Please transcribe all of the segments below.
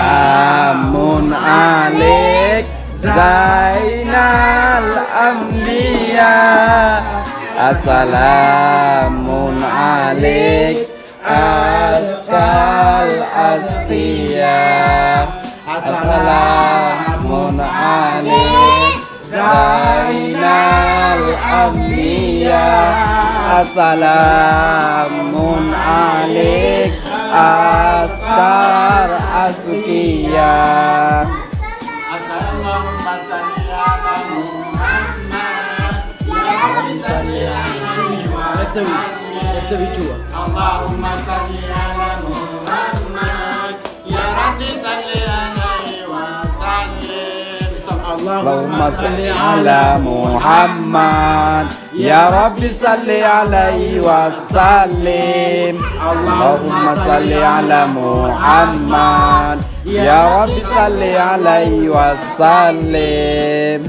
Salamun alaik Zainal Anbiya. Assalamun alaik Askal Asqiya. Assalamun alaik Zainal Anbiya. Assalamun alaik Askar Asqiya. Allahumma salli ala Muhammad ya Rabbi salli alaihi wa sallim. Allahumma salli ala Muhammad ya Rabbi salli alaihi wa sallim. Allahumma salli ala Muhammad ya Rabbi salli alaihi wa sallim.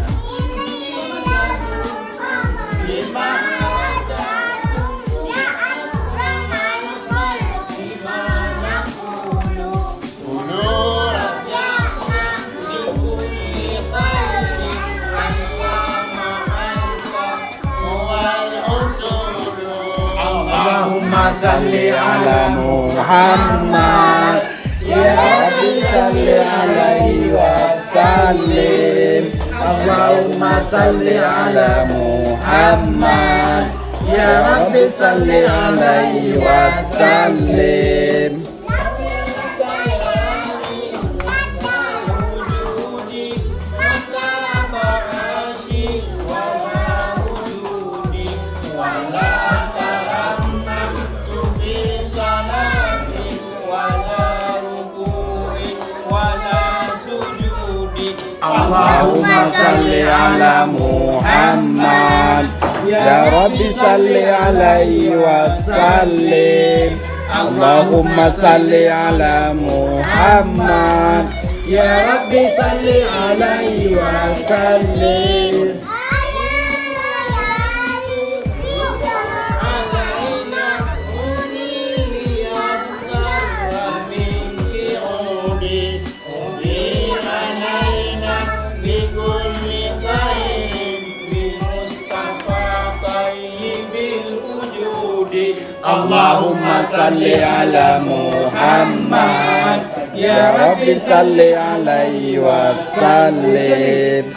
Allahumma salli ala Muhammad ya Rabbi salli alaihi wa sallim. Allahumma salli ala Muhammad ya Rabbi salli alaihi wa sallim. Allahumma salli ala Muhammad ya Rabbi salli alaihi wa sallim. Allahumma salli ala Muhammad ya Rabbi salli alaihi wa sallim. Allahumma salli ala Muhammad ya Rabbi salli alaihi wa sallim. Allahumma salli ala Muhammad ya Rabbi salli alaihi wa sallim.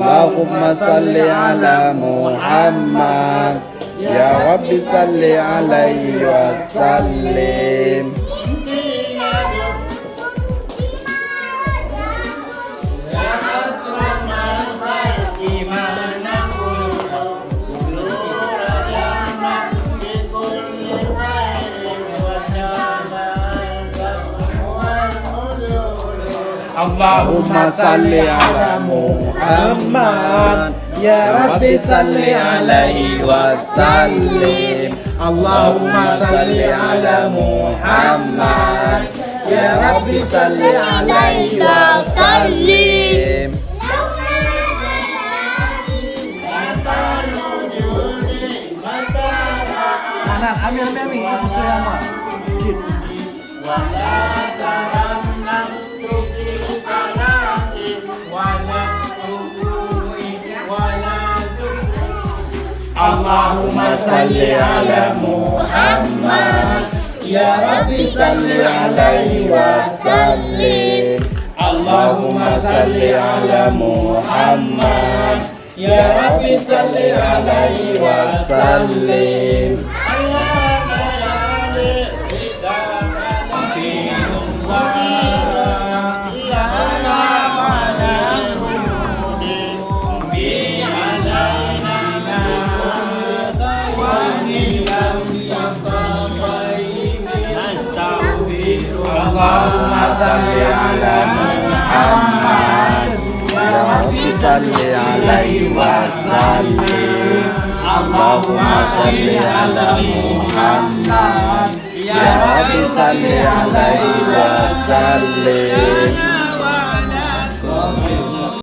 Allahumma salli ala Muhammad ya Rabbi salli alaihi wa sallim. Allahumma salli ala Muhammad ya Rabbi salli alaihi wa sallim. Allahumma salli ala Muhammad ya Rabbi salli alaihi wa sallim. Kanan, ambil, Gusti Rama. Allahumma salli ala Muhammad ya Rabbi salli alaihi wa sallim. Allahumma salli ala Muhammad ya Rabbi salli alaihi wa sallim. Allahumma salli ala Muhammad ya Rabbi salli alaihi wa sallim. Allahumma salli ala Muhammad ya Rabbi salli alaihi wa sallim.